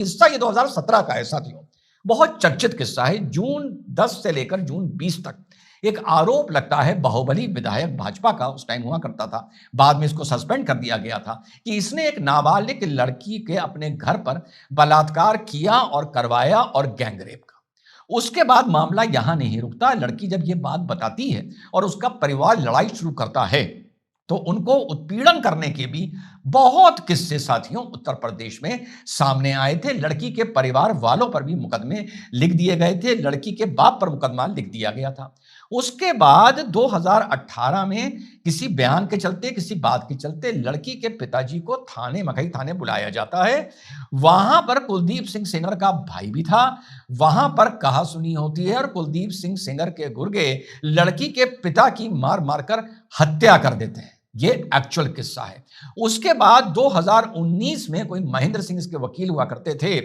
किस्सा ये 2017 का है साथियों। बहुत चर्चित किस्सा है। जून 10 से लेकर जून 20 तक एक आरोप लगता है बाहुबली विधायक भाजपा का उस टाइम हुआ करता था, बाद में इसको सस्पेंड कर दिया गया था, कि इसने एक नाबालिग लड़की के अपने घर पर बलात्कार किया और करवाया और गैंगरेप का। उसके बाद मामला यहां नहीं रुकता। लड़की जब ये बात बताती है और उसका परिवार लड़ाई शुरू करता है, तो उनको उत्पीड़न करने के भी बहुत किस्से साथियों उत्तर प्रदेश में सामने आए थे। लड़की के परिवार वालों पर भी मुकदमे लिख दिए गए थे, लड़की के बाप पर मुकदमा लिख दिया गया था। उसके बाद 2018 में किसी बयान के चलते, किसी बात के चलते लड़की के पिताजी को मकई थाने बुलाया जाता है। वहां पर कुलदीप सिंह सेंगर का भाई भी था। वहां पर कहा सुनी होती है और कुलदीप सिंह सेंगर के गुर्गे लड़की के पिता की मार मारकर हत्या कर देते हैं। ये एक्चुअल किस्सा है। उसके बाद 2019 में कोई महेंद्र सिंह इसके वकील हुआ करते थे।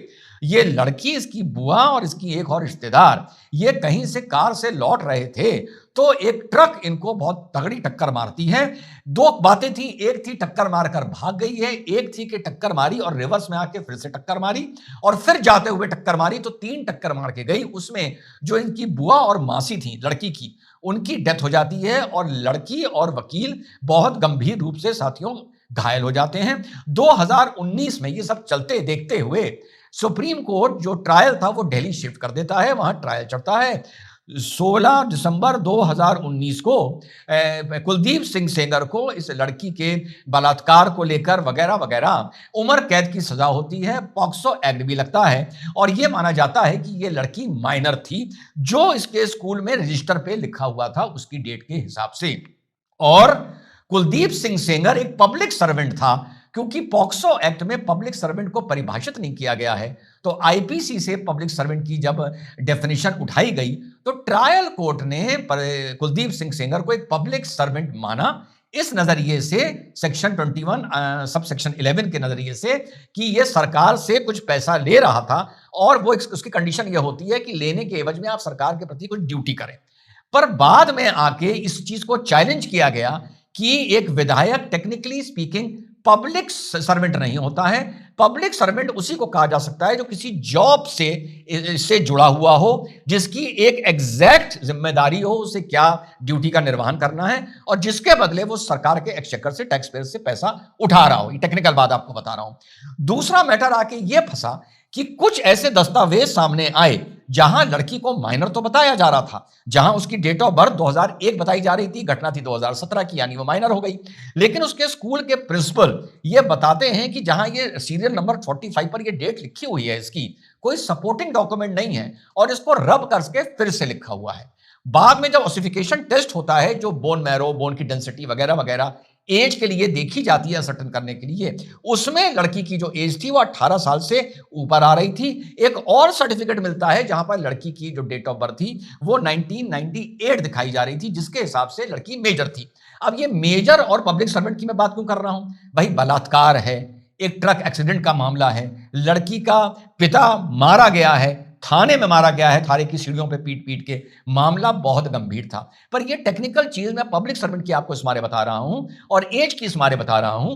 ये लड़की, इसकी बुआ और इसकी एक और रिश्तेदार ये कहीं से कार से लौट रहे थे, तो एक ट्रक इनको बहुत तगड़ी टक्कर मारती है। दो बातें थी, एक थी टक्कर मारकर भाग गई है, एक थी कि टक्कर मारी और रिवर्स में आके फिर से टक्कर मारी और फिर जाते हुए टक्कर मारी, तो 3 टक्कर मार के गई। उसमें जो इनकी बुआ और मासी थी लड़की की, उनकी डेथ हो जाती है और लड़की और वकील बहुत गंभीर रूप से साथियों घायल हो जाते हैं। 2019 में ये सब चलते देखते हुए सुप्रीम कोर्ट जो ट्रायल था वो दिल्ली शिफ्ट कर देता है। वहां ट्रायल चलता है। 16 दिसंबर 2019 को कुलदीप सिंह सेंगर को इस लड़की के बलात्कार को लेकर वगैरह वगैरह उम्र कैद की सजा होती है। पॉक्सो एक्ट भी लगता है और यह माना जाता है कि यह लड़की माइनर थी, जो इसके स्कूल में रजिस्टर पे लिखा हुआ था उसकी डेट के हिसाब से। और कुलदीप सिंह सेंगर एक पब्लिक सर्वेंट था, क्योंकि पॉक्सो एक्ट में पब्लिक सर्वेंट को परिभाषित नहीं किया गया है, तो आईपीसी से पब्लिक सर्वेंट की जब डेफिनेशन उठाई गई, तो ट्रायल कोर्ट ने कुलदीप सिंह सेंगर को एक पब्लिक सर्वेंट माना। इस नजरिए से सेक्शन 21 सब सेक्शन 11 के नजरिए से कि ये सरकार से कुछ पैसा ले रहा था और वो उसकी कंडीशन ये होती है कि लेने के एवज में आप सरकार के प्रति कुछ ड्यूटी करें। पर बाद में आके इस चीज को चैलेंज किया गया कि एक विधायक टेक्निकली स्पीकिंग पब्लिक सर्वेंट नहीं होता है। पब्लिक सर्वेंट उसी को कहा जा सकता है जो किसी जॉब से जुड़ा हुआ हो, जिसकी एक एग्जैक्ट जिम्मेदारी हो, उसे क्या ड्यूटी का निर्वहन करना है और जिसके बदले वो सरकार के एक्सचेकर से, टैक्स पेयर से पैसा उठा रहा हो। ये टेक्निकल बात आपको बता रहा हूं। दूसरा मैटर आके ये फंसा कि कुछ ऐसे दस्तावेज सामने आए जहां लड़की को माइनर तो बताया जा रहा था, जहां उसकी डेट ऑफ बर्थ 2001 बताई जा रही थी, घटना थी 2017 की, यानी वो माइनर हो गई। लेकिन उसके स्कूल के प्रिंसिपल ये बताते हैं कि जहां ये सीरियल नंबर 45 पर ये डेट लिखी हुई है, इसकी कोई सपोर्टिंग डॉक्यूमेंट नहीं है और इसको रब करके फिर से लिखा हुआ है। बाद में जब ऑसिफिकेशन टेस्ट होता है, जो बोन मैरो, बोन की डेंसिटी वगैरह वगैरह एज के लिए देखी जाती है सर्टन करने के लिए, उसमें लड़की की जो एज थी वो 18 साल से ऊपर आ रही थी। एक और सर्टिफिकेट मिलता है जहां पर लड़की की जो डेट ऑफ बर्थ थी वो 1998 दिखाई जा रही थी, जिसके हिसाब से लड़की मेजर थी। अब ये मेजर और पब्लिक सर्वेंट की मैं बात क्यों कर रहा हूं भाई? बलात्कार है, एक ट्रक एक्सीडेंट का मामला है, लड़की का पिता मारा गया है, थाने में मारा गया है, थाने की सीढ़ियों पे पीट पीट के। मामला बहुत गंभीर था। पर ये टेक्निकल चीज मैं पब्लिक सर्वेंट की आपको इस मारे बता रहा हूं और एज की इस मारे बता रहा हूं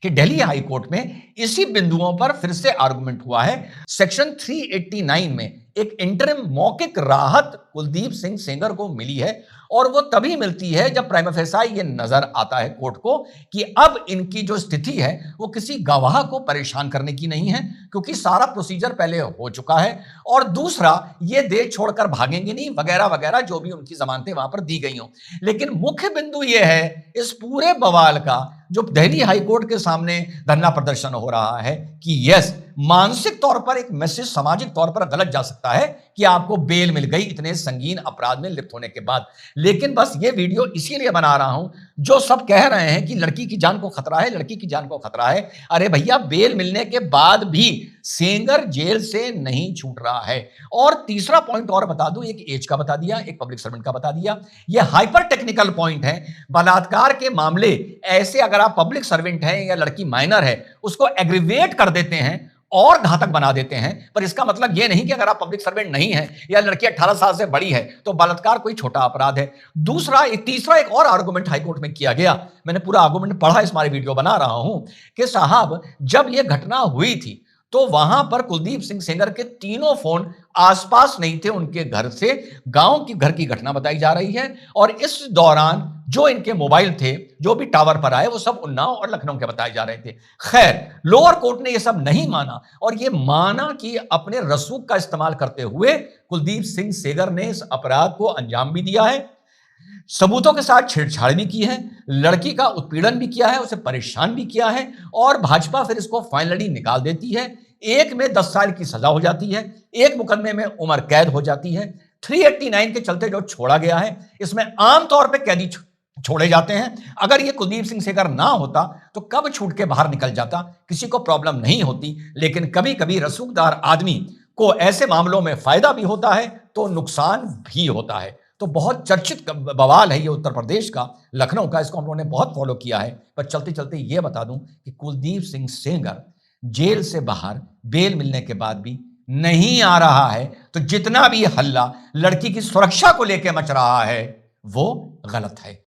कि दिल्ली हाई कोर्ट में इसी बिंदुओं पर फिर से आर्गुमेंट हुआ है। सेक्शन 389 में एक इंटरिम मौखिक राहत कुलदीप सिंह सेंगर को मिली है और वो तभी मिलती है जब प्राइमा फेसाई ये नजर आता है कोर्ट को कि अब इनकी जो स्थिति है वो किसी गवाह को परेशान करने की नहीं है, क्योंकि सारा प्रोसीजर पहले हो चुका है और दूसरा ये देश छोड़कर भागेंगे नहीं वगैरह वगैरह, जो भी उनकी जमानतें वहां पर दी गई हो। लेकिन मुख्य बिंदु ये है इस पूरे बवाल का, जो दिल्ली हाईकोर्ट के सामने धरना प्रदर्शन हो रहा है, कि यस, मानसिक तौर पर एक मैसेज सामाजिक तौर पर गलत जा सकता है कि आपको बेल मिल गई इतने संगीन अपराध में लिप्त होने के बाद। लेकिन बस ये वीडियो इसीलिए बना रहा हूं, जो सब कह रहे हैं कि लड़की की जान को खतरा है, लड़की की जान को खतरा है, अरे भैया बेल मिलने के बाद भी सेंगर जेल से नहीं छूट रहा है। और तीसरा पॉइंट और बता दूं, एक एज का बता दिया, एक पब्लिक सर्वेंट का बता दिया। ये हाइपर टेक्निकल पॉइंट है। बलात्कार के मामले ऐसे अगर आप पब्लिक सर्वेंट हैं या लड़की माइनर है, उसको एग्रीवेट कर देते हैं और घातक बना देते हैं। पर इसका मतलब यह नहीं कि अगर आप पब्लिक सर्वेंट नहीं है या लड़की 18 साल से बड़ी है तो बलात्कार कोई छोटा अपराध है। तीसरा एक और आर्गुमेंट हाईकोर्ट में किया गया, मैंने पूरा आर्गुमेंट पढ़ा, इस मारे वीडियो बना रहा हूं, कि साहब जब यह घटना हुई थी तो वहां पर कुलदीप सिंह सेंगर के तीनों फोन आसपास नहीं थे उनके घर से, गांव की घर की घटना बताई जा रही है। और इस दौरान जो इनके मोबाइल थे, जो भी टावर पर आए, वो सब उन्नाव और लखनऊ के बताए जा रहे थे। खैर, लोअर कोर्ट ने यह सब नहीं माना और यह माना कि अपने रसूख का इस्तेमाल करते हुए कुलदीप सिंह सेंगर ने इस अपराध को अंजाम भी दिया है, सबूतों के साथ छेड़छाड़ भी की है, लड़की का उत्पीड़न भी किया है, उसे परेशान भी किया है, और भाजपा फिर इसको फाइनली निकाल देती है। एक में 10 साल की सजा हो जाती है, एक मुकदमे में उम्र कैद हो जाती है। 389 के चलते जो छोड़ा गया है, इसमें आमतौर पर कैदी छोड़े जाते हैं। अगर ये कुलदीप सिंह सेंगर ना होता तो कब छूट के बाहर निकल जाता, किसी को प्रॉब्लम नहीं होती। लेकिन कभी कभी रसूखदार आदमी को ऐसे मामलों में फायदा भी होता है तो नुकसान भी होता है। तो बहुत चर्चित बवाल है ये उत्तर प्रदेश का, लखनऊ का, इसको हम लोगों ने बहुत फॉलो किया है। पर चलते चलते ये बता दूं कि कुलदीप सिंह सेंगर जेल से बाहर बेल मिलने के बाद भी नहीं आ रहा है। तो जितना भी हल्ला लड़की की सुरक्षा को लेकर मच रहा है वो गलत है।